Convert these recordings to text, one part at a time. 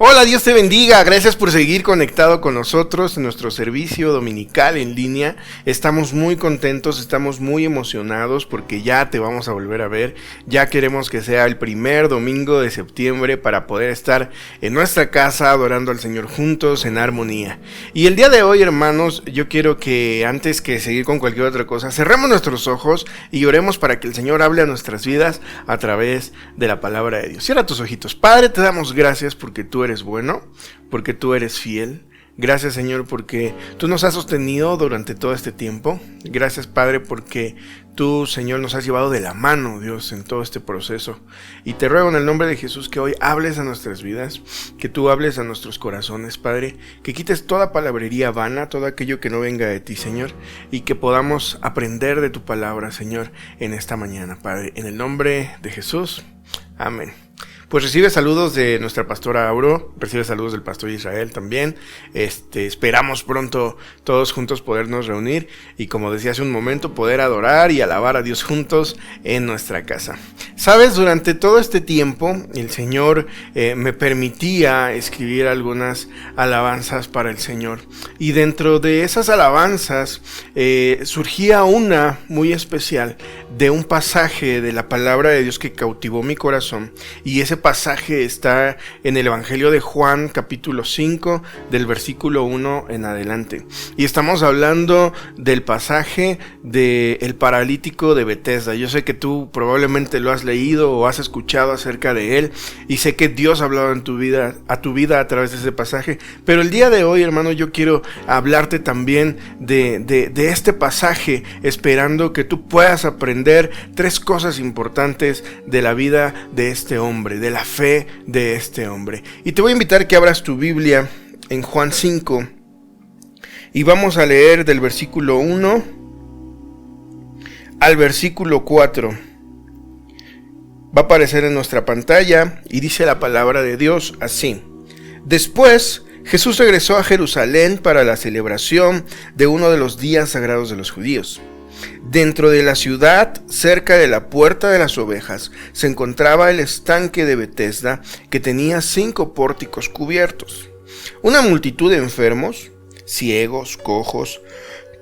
Hola, Dios te bendiga. Gracias por seguir conectado con nosotros en nuestro servicio dominical en línea. Estamos muy contentos, estamos muy emocionados porque ya te vamos a volver a ver. Ya queremos que sea el primer domingo de septiembre para poder estar en nuestra casa adorando al Señor juntos en armonía. Y el día de hoy, hermanos, yo quiero que antes que seguir con cualquier otra cosa, cerremos nuestros ojos y oremos para que el Señor hable a nuestras vidas a través de la palabra de Dios. Cierra tus ojitos. Padre, te damos gracias porque tú eres bueno, porque tú eres fiel. Gracias, Señor, porque tú nos has sostenido durante todo este tiempo. Gracias, Padre, porque tú, Señor, nos has llevado de la mano, Dios, en todo este proceso. Y te ruego en el nombre de Jesús que hoy hables a nuestras vidas, que tú hables a nuestros corazones, Padre, que quites toda palabrería vana, todo aquello que no venga de ti, Señor, y que podamos aprender de tu palabra, Señor, en esta mañana, Padre. En el nombre de Jesús, amén. Pues recibe saludos de nuestra pastora Auro, recibe saludos del pastor Israel también. Esperamos pronto todos juntos podernos reunir y, como decía hace un momento, poder adorar y alabar a Dios juntos en nuestra casa. Sabes, durante todo este tiempo el Señor me permitía escribir algunas alabanzas para el Señor, y dentro de esas alabanzas surgía una muy especial de un pasaje de la palabra de Dios que cautivó mi corazón, y ese pasaje está en el Evangelio de Juan, capítulo 5, del versículo 1 en adelante. Y estamos hablando del pasaje del paralítico de Betesda. Yo sé que tú probablemente lo has leído o has escuchado acerca de él, y sé que Dios ha hablado en tu vida a través de ese pasaje. Pero el día de hoy, hermano, yo quiero hablarte también de este pasaje, esperando que tú puedas aprender tres cosas importantes de la vida de este hombre, de la fe de este hombre. Y te voy a invitar que abras tu Biblia en Juan 5 y vamos a leer del versículo 1 al versículo 4. Va a aparecer en nuestra pantalla y dice la palabra de Dios así: Después Jesús regresó a Jerusalén para la celebración de uno de los días sagrados de los judíos. Dentro de la ciudad, cerca de la puerta de las ovejas, se encontraba el estanque de Betesda, que tenía 5 pórticos cubiertos. Una multitud de enfermos, ciegos, cojos,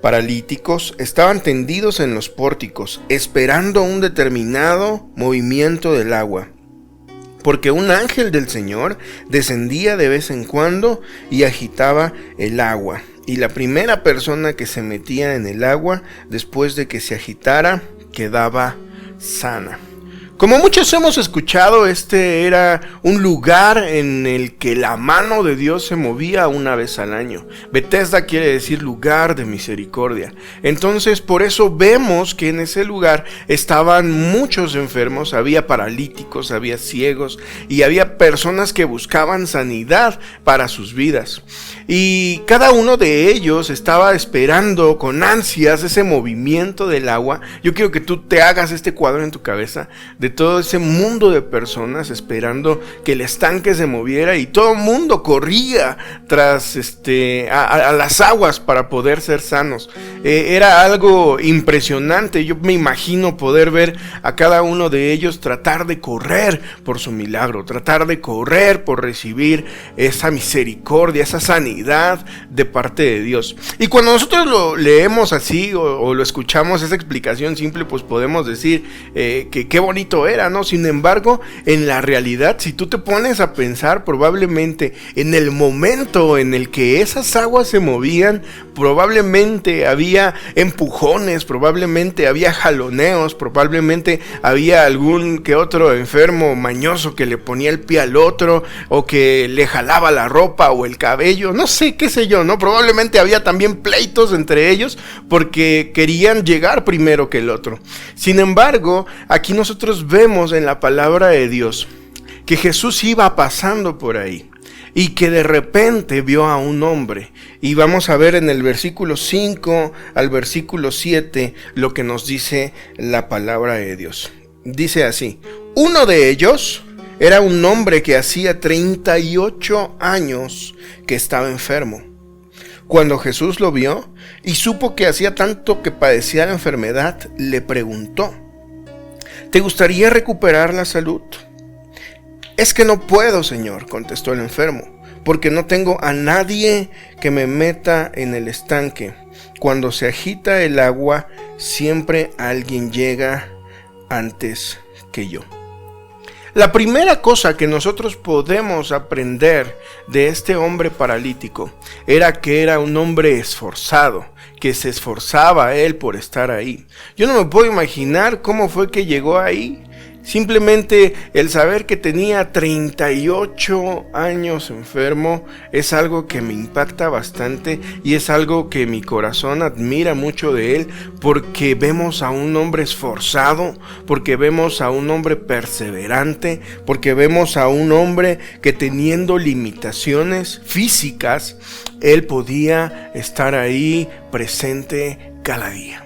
paralíticos, estaban tendidos en los pórticos, esperando un determinado movimiento del agua, porque un ángel del Señor descendía de vez en cuando y agitaba el agua. Y la primera persona que se metía en el agua, después de que se agitara, quedaba sana. Como muchos hemos escuchado, este era un lugar en el que la mano de Dios se movía una vez al año. Betesda quiere decir lugar de misericordia. Entonces, por eso vemos que en ese lugar estaban muchos enfermos, había paralíticos, había ciegos y había personas que buscaban sanidad para sus vidas. Y cada uno de ellos estaba esperando con ansias ese movimiento del agua. Yo quiero que tú te hagas este cuadro en tu cabeza de todo ese mundo de personas esperando que el estanque se moviera, y todo el mundo corría tras a las aguas para poder ser sanos. Era algo impresionante. Yo me imagino poder ver a cada uno de ellos tratar de correr por su milagro, tratar de correr por recibir esa misericordia, esa sanidad de parte de Dios. Y cuando nosotros lo leemos así o lo escuchamos, esa explicación simple, pues podemos decir que qué bonito era, ¿no? Sin embargo, en la realidad, si tú te pones a pensar, probablemente en el momento en el que esas aguas se movían, probablemente había empujones, probablemente había jaloneos, probablemente había algún que otro enfermo mañoso que le ponía el pie al otro, o que le jalaba la ropa o el cabello, no sé, qué sé yo, ¿no? Probablemente había también pleitos entre ellos porque querían llegar primero que el otro. Sin embargo, aquí nosotros vemos en la palabra de Dios que Jesús iba pasando por ahí y que de repente vio a un hombre. Y vamos a ver en el versículo 5 al versículo 7 lo que nos dice la palabra de Dios. Dice así: uno de ellos era un hombre que hacía 38 años que estaba enfermo. Cuando Jesús lo vio y supo que hacía tanto que padecía la enfermedad, le preguntó: ¿te gustaría recuperar la salud? Es que no puedo, Señor, contestó el enfermo, porque no tengo a nadie que me meta en el estanque. Cuando se agita el agua, siempre alguien llega antes que yo. La primera cosa que nosotros podemos aprender de este hombre paralítico era que era un hombre esforzado, que se esforzaba él por estar ahí. Yo no me puedo imaginar cómo fue que llegó ahí. Simplemente el saber que tenía 38 años enfermo es algo que me impacta bastante y es algo que mi corazón admira mucho de él, porque vemos a un hombre esforzado, porque vemos a un hombre perseverante, porque vemos a un hombre que, teniendo limitaciones físicas, él podía estar ahí presente cada día.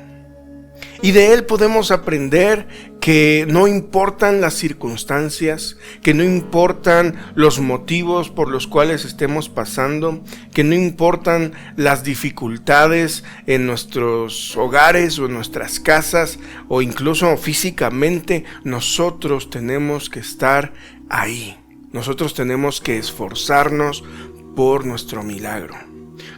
Y de él podemos aprender que no importan las circunstancias, que no importan los motivos por los cuales estemos pasando, que no importan las dificultades en nuestros hogares o en nuestras casas o incluso físicamente, nosotros tenemos que estar ahí. Nosotros tenemos que esforzarnos por nuestro milagro.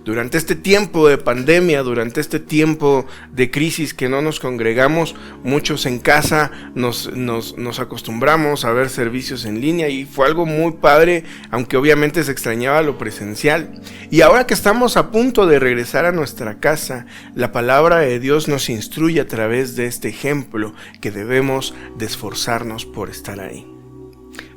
Durante este tiempo de pandemia, durante este tiempo de crisis que no nos congregamos, muchos en casa nos acostumbramos a ver servicios en línea y fue algo muy padre, aunque obviamente se extrañaba lo presencial. Y ahora que estamos a punto de regresar a nuestra casa, la palabra de Dios nos instruye a través de este ejemplo que debemos de esforzarnos por estar ahí.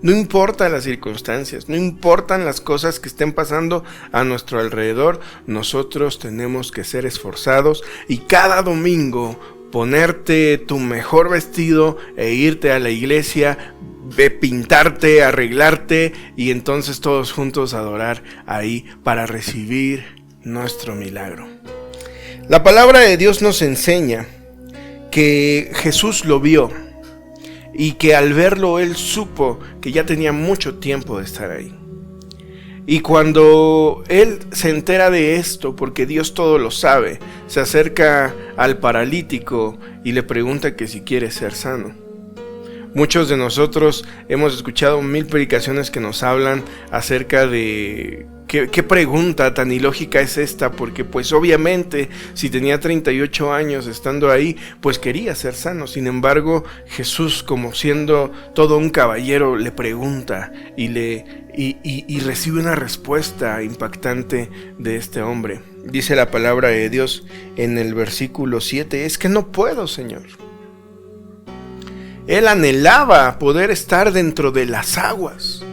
No importa las circunstancias, no importan las cosas que estén pasando a nuestro alrededor, nosotros tenemos que ser esforzados y cada domingo ponerte tu mejor vestido e irte a la iglesia, pintarte, arreglarte y entonces todos juntos adorar ahí para recibir nuestro milagro. La palabra de Dios nos enseña que Jesús lo vio y que al verlo él supo que ya tenía mucho tiempo de estar ahí. Y cuando él se entera de esto, porque Dios todo lo sabe, se acerca al paralítico y le pregunta que si quiere ser sano. Muchos de nosotros hemos escuchado 1000 predicaciones que nos hablan acerca de ¿qué pregunta tan ilógica es esta? Porque pues obviamente si tenía 38 años estando ahí, pues quería ser sano. Sin embargo, Jesús, como siendo todo un caballero, le pregunta y recibe una respuesta impactante de este hombre. Dice la palabra de Dios en el versículo 7, es que no puedo, Señor. Él anhelaba poder estar dentro de las aguas.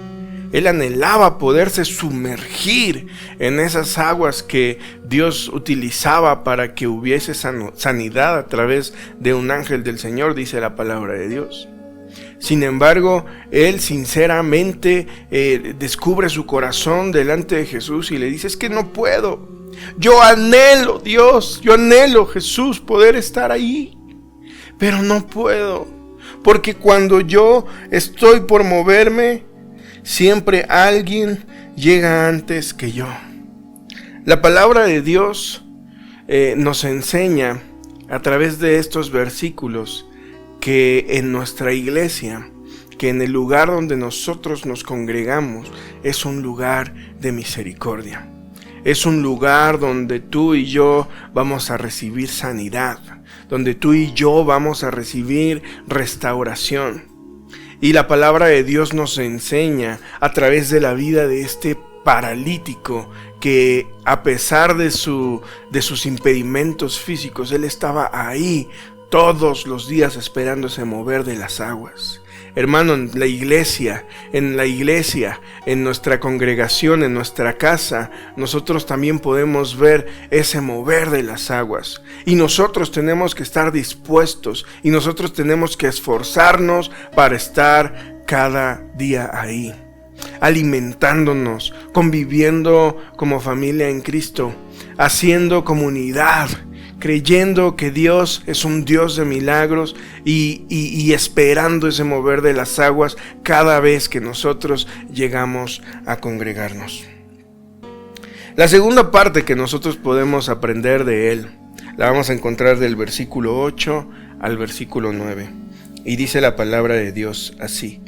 Él anhelaba poderse sumergir en esas aguas que Dios utilizaba para que hubiese sanidad a través de un ángel del Señor, dice la palabra de Dios. Sin embargo, él sinceramente descubre su corazón delante de Jesús y le dice, es que no puedo. Yo anhelo, Dios, yo anhelo, Jesús, poder estar ahí, pero no puedo. Porque cuando yo estoy por moverme, siempre alguien llega antes que yo. La palabra de Dios nos enseña a través de estos versículos que en nuestra iglesia, que en el lugar donde nosotros nos congregamos, es un lugar de misericordia. Es un lugar donde tú y yo vamos a recibir sanidad, donde tú y yo vamos a recibir restauración. Y la palabra de Dios nos enseña a través de la vida de este paralítico que a pesar de sus impedimentos físicos, él estaba ahí todos los días esperándose mover de las aguas. Hermano, en la iglesia, en nuestra congregación, en nuestra casa, nosotros también podemos ver ese mover de las aguas. Y nosotros tenemos que estar dispuestos y nosotros tenemos que esforzarnos para estar cada día ahí, alimentándonos, conviviendo como familia en Cristo, haciendo comunidad, creyendo que Dios es un Dios de milagros y esperando ese mover de las aguas cada vez que nosotros llegamos a congregarnos. La segunda parte que nosotros podemos aprender de él, la vamos a encontrar del versículo 8 al versículo 9. Y dice la palabra de Dios así.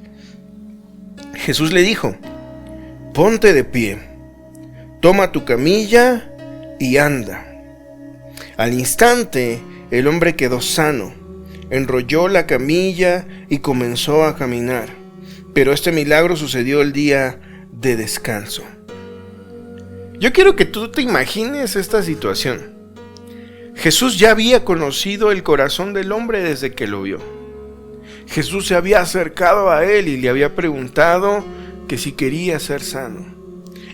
Jesús le dijo, ponte de pie. toma tu camilla y anda. Al instante, el hombre quedó sano, enrolló la camilla y comenzó a caminar. Pero este milagro sucedió el día de descanso. Yo quiero que tú te imagines esta situación. Jesús ya había conocido el corazón del hombre desde que lo vio. Jesús se había acercado a él y le había preguntado que si quería ser sano.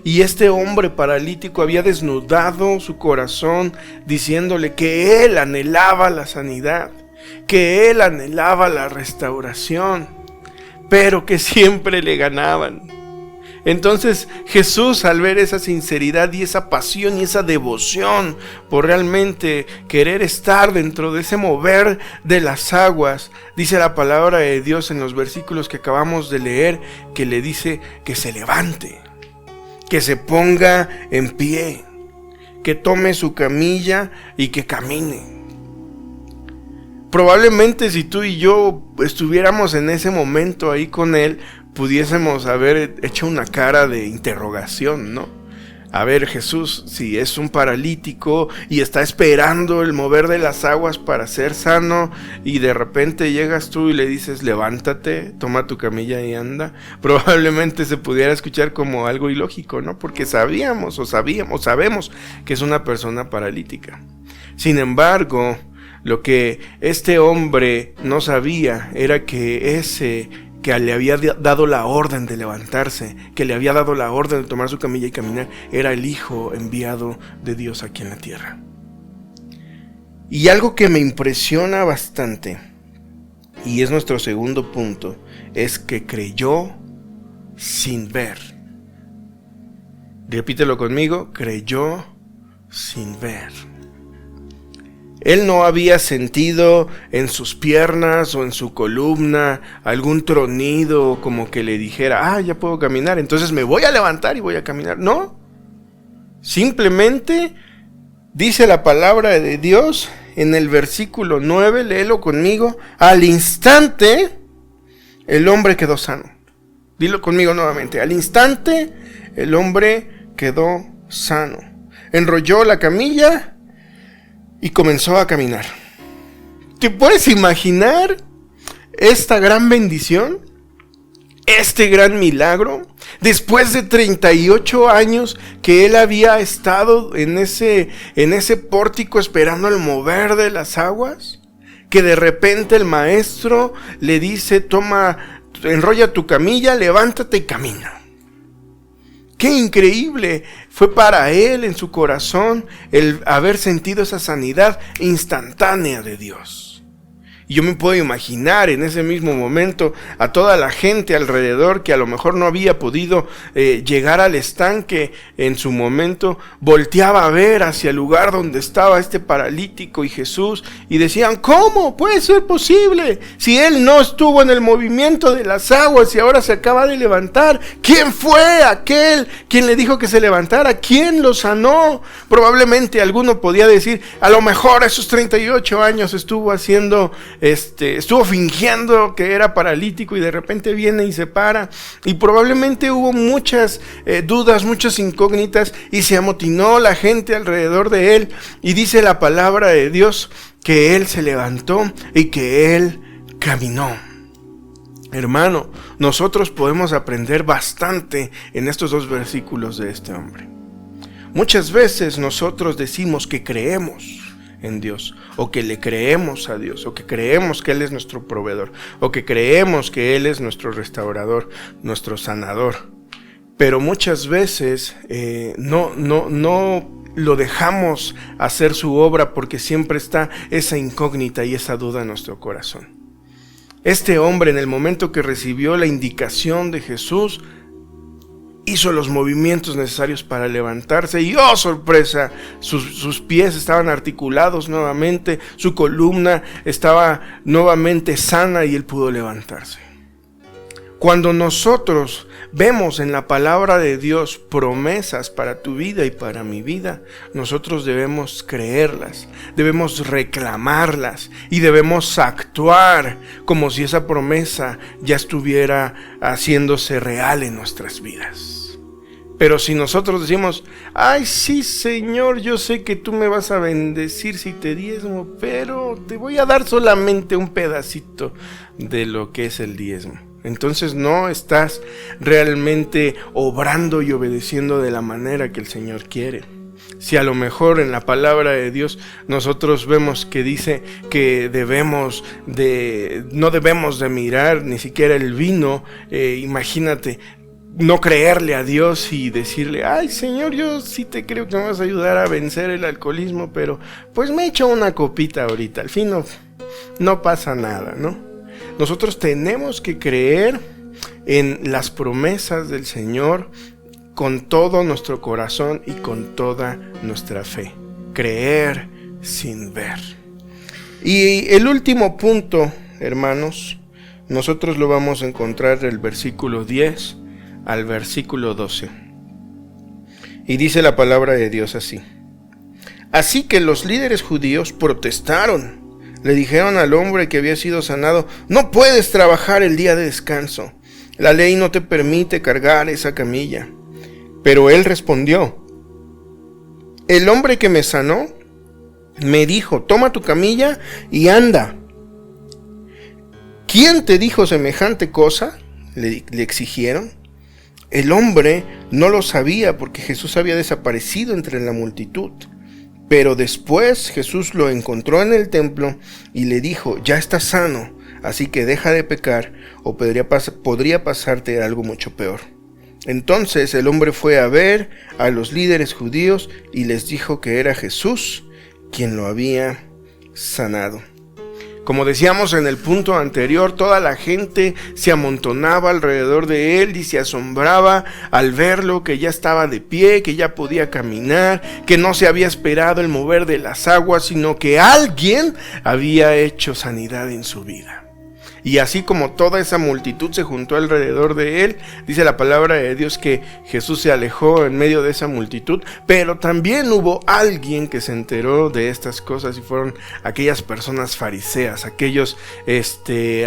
Y este hombre paralítico había desnudado su corazón diciéndole que él anhelaba la sanidad, que él anhelaba la restauración, pero que siempre le ganaban. Entonces Jesús, al ver esa sinceridad y esa pasión y esa devoción por realmente querer estar dentro de ese mover de las aguas, dice la palabra de Dios en los versículos que acabamos de leer, que le dice que se levante, que se ponga en pie, que tome su camilla y que camine. Probablemente si tú y yo estuviéramos en ese momento ahí con él, pudiésemos haber hecho una cara de interrogación, ¿no? A ver, Jesús, si es un paralítico y está esperando el mover de las aguas para ser sano, y de repente llegas tú y le dices, levántate, toma tu camilla y anda, probablemente se pudiera escuchar como algo ilógico, ¿no? Porque sabemos que es una persona paralítica. Sin embargo, lo que este hombre no sabía era que que le había dado la orden de levantarse, que le había dado la orden de tomar su camilla y caminar, era el Hijo enviado de Dios aquí en la tierra. Y algo que me impresiona bastante, y es nuestro segundo punto, es que creyó sin ver. Repítelo conmigo, creyó sin ver. Él no había sentido en sus piernas o en su columna algún tronido como que le dijera, ya puedo caminar, entonces me voy a levantar y voy a caminar. No, simplemente dice la palabra de Dios en el versículo 9, léelo conmigo, al instante el hombre quedó sano. Dilo conmigo nuevamente, al instante el hombre quedó sano. Enrolló la camilla y comenzó a caminar. ¿Te puedes imaginar esta gran bendición? Este gran milagro. Después de 38 años que él había estado en ese pórtico esperando el mover de las aguas, que de repente el maestro le dice, enrolla tu camilla, levántate y camina. ¡Qué increíble! Fue para él en su corazón el haber sentido esa sanidad instantánea de Dios. Y yo me puedo imaginar en ese mismo momento a toda la gente alrededor que a lo mejor no había podido llegar al estanque en su momento, volteaba a ver hacia el lugar donde estaba este paralítico y Jesús, y decían, ¿cómo puede ser posible? Si él no estuvo en el movimiento de las aguas y ahora se acaba de levantar, ¿quién fue aquel quien le dijo que se levantara? ¿Quién lo sanó? Probablemente alguno podía decir, a lo mejor esos 38 años estuvo fingiendo que era paralítico y de repente viene y se para, y probablemente hubo muchas dudas, muchas incógnitas, y se amotinó la gente alrededor de él, y dice la palabra de Dios que él se levantó y que él caminó. Hermano, nosotros podemos aprender bastante en estos dos versículos de este hombre. Muchas veces nosotros decimos que creemos en Dios, o que le creemos a Dios, o que creemos que Él es nuestro proveedor, o que creemos que Él es nuestro restaurador, nuestro sanador, pero muchas veces no lo dejamos hacer su obra porque siempre está esa incógnita y esa duda en nuestro corazón. Este hombre, en el momento que recibió la indicación de Jesús, hizo los movimientos necesarios para levantarse y ¡oh, sorpresa! Sus pies estaban articulados nuevamente, su columna estaba nuevamente sana y él pudo levantarse. Cuando nosotros vemos en la palabra de Dios promesas para tu vida y para mi vida, nosotros debemos creerlas, debemos reclamarlas y debemos actuar como si esa promesa ya estuviera haciéndose real en nuestras vidas. Pero si nosotros decimos, ay, sí, Señor, yo sé que tú me vas a bendecir si te diezmo, pero te voy a dar solamente un pedacito de lo que es el diezmo. Entonces no estás realmente obrando y obedeciendo de la manera que el Señor quiere. Si a lo mejor en la palabra de Dios nosotros vemos que dice que no debemos de mirar ni siquiera el vino, imagínate, no creerle a Dios y decirle, ay Señor, yo sí te creo que me vas a ayudar a vencer el alcoholismo, pero pues me echo una copita ahorita, al fin no pasa nada, ¿no? Nosotros tenemos que creer en las promesas del Señor con todo nuestro corazón y con toda nuestra fe. Creer sin ver. Y el último punto, hermanos, nosotros lo vamos a encontrar del versículo 10 al versículo 12. Y dice la palabra de Dios así: así que los líderes judíos protestaron. Le dijeron al hombre que había sido sanado, no puedes trabajar el día de descanso. La ley no te permite cargar esa camilla. Pero él respondió, el hombre que me sanó me dijo, toma tu camilla y anda. ¿Quién te dijo semejante cosa?, le exigieron. El hombre no lo sabía porque Jesús había desaparecido entre la multitud. Pero después Jesús lo encontró en el templo y le dijo, ya estás sano, así que deja de pecar o podría pasarte algo mucho peor. Entonces el hombre fue a ver a los líderes judíos y les dijo que era Jesús quien lo había sanado. Como decíamos en el punto anterior, toda la gente se amontonaba alrededor de él y se asombraba al verlo, que ya estaba de pie, que ya podía caminar, que no se había esperado el mover de las aguas, sino que alguien había hecho sanidad en su vida. Y así como toda esa multitud se juntó alrededor de él, dice la palabra de Dios que Jesús se alejó en medio de esa multitud, pero también hubo alguien que se enteró de estas cosas y fueron aquellas personas fariseas, aquellos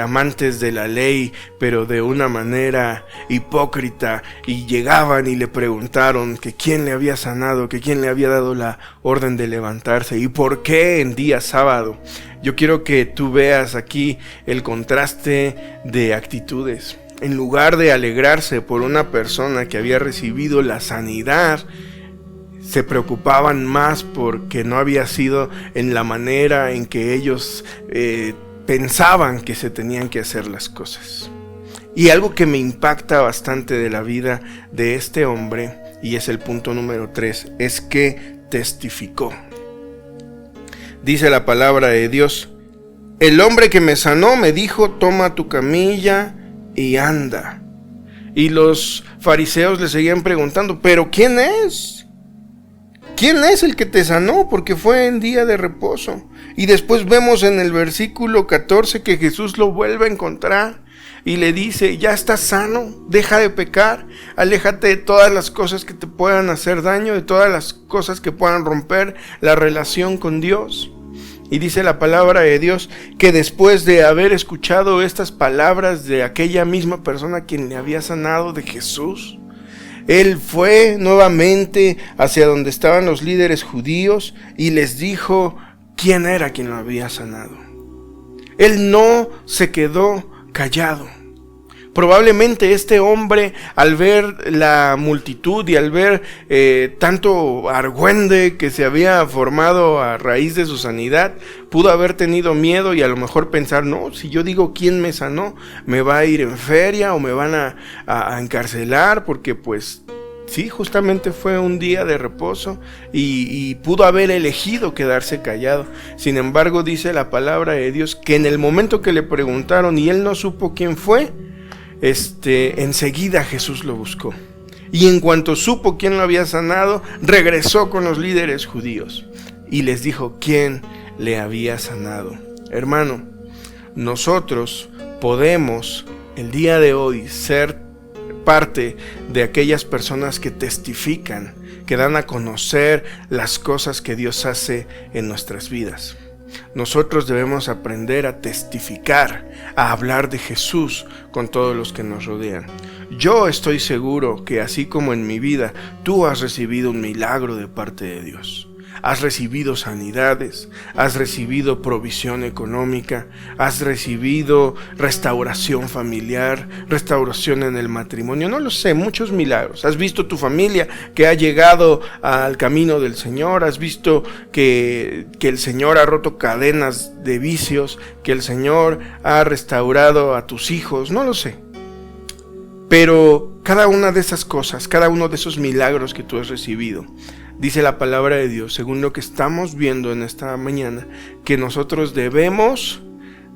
amantes de la ley, pero de una manera hipócrita, y llegaban y le preguntaron que quién le había sanado, que quién le había dado la orden de levantarse y por qué en día sábado. Yo quiero que tú veas aquí el contraste de actitudes. En lugar de alegrarse por una persona que había recibido la sanidad, se preocupaban más porque no había sido en la manera en que ellos pensaban que se tenían que hacer las cosas. Y algo que me impacta bastante de la vida de este hombre, y es el punto número 3, es que testificó. Dice la palabra de Dios, el hombre que me sanó me dijo, toma tu camilla y anda. Y los fariseos le seguían preguntando, ¿pero quién es? ¿Quién es el que te sanó? Porque fue en día de reposo. Y después vemos en el versículo 14 que Jesús lo vuelve a encontrar y le dice, ya estás sano, deja de pecar, aléjate de todas las cosas que te puedan hacer daño, de todas las cosas que puedan romper la relación con Dios. Y dice la palabra de Dios que después de haber escuchado estas palabras de aquella misma persona quien le había sanado, de Jesús, él fue nuevamente hacia donde estaban los líderes judíos y les dijo quién era quien lo había sanado. Él no se quedó callado. Probablemente este hombre, al ver la multitud y al ver tanto argüende que se había formado a raíz de su sanidad, pudo haber tenido miedo y a lo mejor pensar, no, si yo digo quién me sanó, me va a ir en feria o me van a encarcelar, porque pues sí, justamente fue un día de reposo y pudo haber elegido quedarse callado. Sin embargo, dice la palabra de Dios que en el momento que le preguntaron y él no supo quién fue, enseguida Jesús lo buscó. Y en cuanto supo quién lo había sanado, regresó con los líderes judíos y les dijo quién le había sanado. Hermano, nosotros podemos el día de hoy ser parte de aquellas personas que testifican, que dan a conocer las cosas que Dios hace en nuestras vidas. Nosotros debemos aprender a testificar, a hablar de Jesús con todos los que nos rodean. yo estoy seguro que así como en mi vida, tú has recibido un milagro de parte de Dios. Has recibido sanidades, has recibido provisión económica, has recibido restauración familiar, restauración en el matrimonio, no lo sé, muchos milagros. Has visto tu familia que ha llegado al camino del Señor, has visto que el Señor ha roto cadenas de vicios, que el Señor ha restaurado a tus hijos, no lo sé. Pero cada una de esas cosas, cada uno de esos milagros que tú has recibido, dice la palabra de Dios, según lo que estamos viendo en esta mañana, que nosotros debemos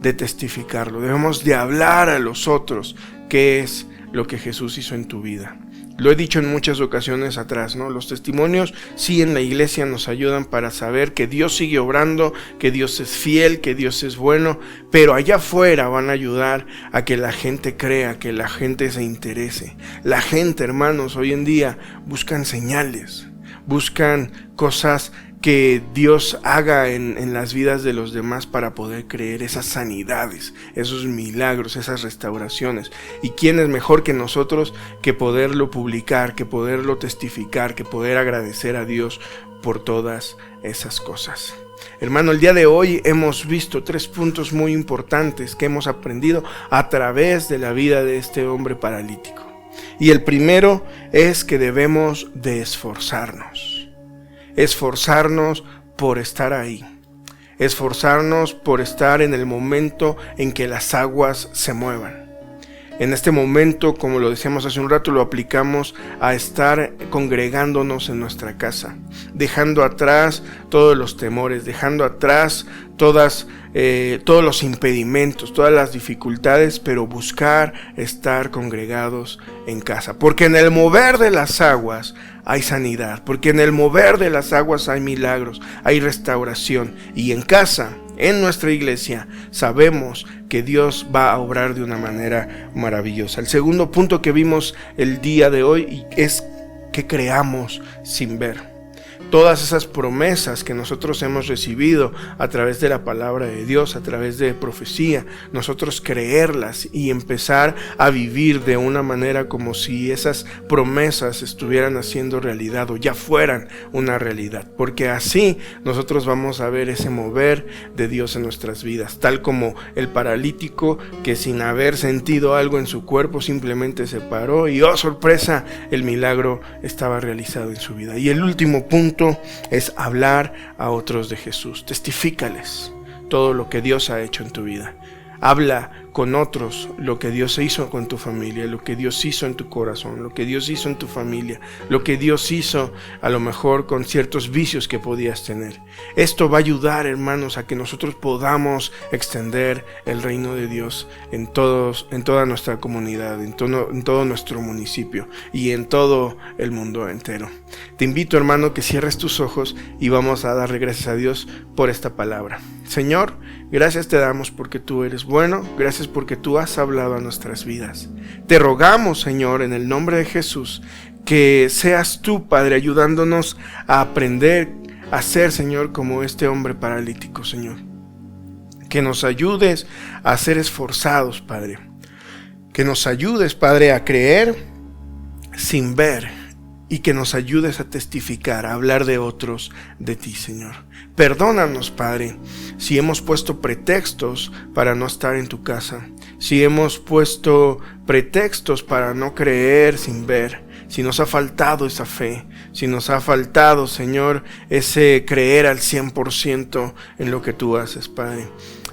de testificarlo, debemos de hablar a los otros qué es lo que Jesús hizo en tu vida. Lo he dicho en muchas ocasiones atrás, ¿no? Los testimonios sí en la iglesia nos ayudan para saber que Dios sigue obrando, que Dios es fiel, que Dios es bueno, pero allá afuera van a ayudar a que la gente crea, que la gente se interese. La gente, hermanos, hoy en día buscan señales, buscan cosas que Dios haga en las vidas de los demás para poder creer, esas sanidades, esos milagros, esas restauraciones. ¿Y quién es mejor que nosotros que poderlo publicar, que poderlo testificar, que poder agradecer a Dios por todas esas cosas? Hermano, el día de hoy hemos visto 3 puntos muy importantes que hemos aprendido a través de la vida de este hombre paralítico. Y el primero es que debemos de esforzarnos por estar ahí, esforzarnos por estar en el momento en que las aguas se muevan. En este momento, como lo decíamos hace un rato, lo aplicamos a estar congregándonos en nuestra casa, dejando atrás todos los temores, dejando atrás todos los impedimentos, todas las dificultades, pero buscar estar congregados en casa. Porque en el mover de las aguas hay sanidad, porque en el mover de las aguas hay milagros, hay restauración. Y en casa, en nuestra iglesia, sabemos que Dios va a obrar de una manera maravillosa. El segundo punto que vimos el día de hoy es que creamos sin ver. Todas esas promesas que nosotros hemos recibido a través de la palabra de Dios, a través de profecía, nosotros creerlas y empezar a vivir de una manera como si esas promesas estuvieran haciendo realidad o ya fueran una realidad, porque así nosotros vamos a ver ese mover de Dios en nuestras vidas, tal como el paralítico que sin haber sentido algo en su cuerpo simplemente se paró y ¡oh sorpresa! El milagro estaba realizado en su vida. Y el último punto es hablar a otros de Jesús. Testifícales todo lo que Dios ha hecho en tu vida. Habla con otros lo que Dios hizo con tu familia, lo que Dios hizo en tu corazón, lo que Dios hizo en tu familia, lo que Dios hizo a lo mejor con ciertos vicios que podías tener. Esto va a ayudar, hermanos, a que nosotros podamos extender el reino de Dios en toda nuestra comunidad, en todo nuestro municipio y en todo el mundo entero. Te invito, hermano, que cierres tus ojos y vamos a darle gracias a Dios por esta palabra. Señor, gracias te damos porque tú eres bueno, gracias porque tú has hablado a nuestras vidas. Te rogamos, Señor, en el nombre de Jesús, que seas tú, Padre, ayudándonos a aprender a ser, Señor, como este hombre paralítico, Señor. Que nos ayudes a ser esforzados, Padre. Que nos ayudes, Padre, a creer sin ver. Y que nos ayudes a testificar, a hablar de otros de ti, Señor. Perdónanos, Padre, si hemos puesto pretextos para no estar en tu casa, si hemos puesto pretextos para no creer sin ver, si nos ha faltado esa fe, si nos ha faltado, Señor, ese creer al 100% en lo que tú haces, Padre.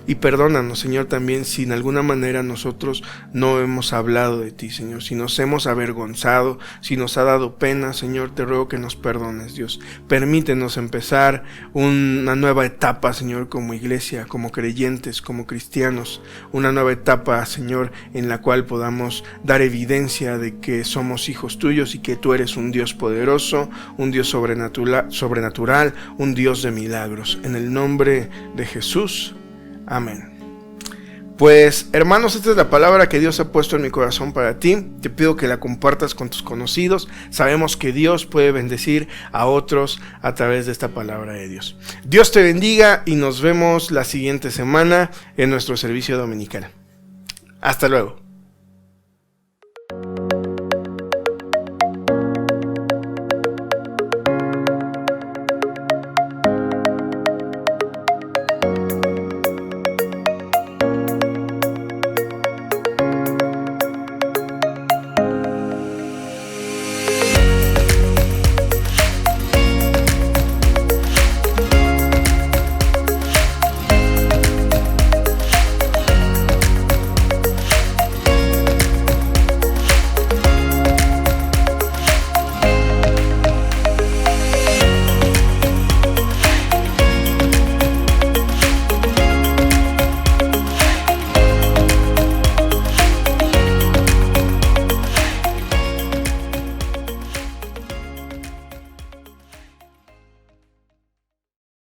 Y perdónanos, Señor, también si en alguna manera nosotros no hemos hablado de ti, Señor. Si nos hemos avergonzado, si nos ha dado pena, Señor, te ruego que nos perdones, Dios. Permítenos empezar una nueva etapa, Señor, como iglesia, como creyentes, como cristianos. Una nueva etapa, Señor, en la cual podamos dar evidencia de que somos hijos tuyos y que tú eres un Dios poderoso, un Dios sobrenatural, un Dios de milagros. En el nombre de Jesús. Amén. Pues, hermanos, esta es la palabra que Dios ha puesto en mi corazón para ti. Te pido que la compartas con tus conocidos. Sabemos que Dios puede bendecir a otros a través de esta palabra de Dios. Dios te bendiga y nos vemos la siguiente semana en nuestro servicio dominical. Hasta luego.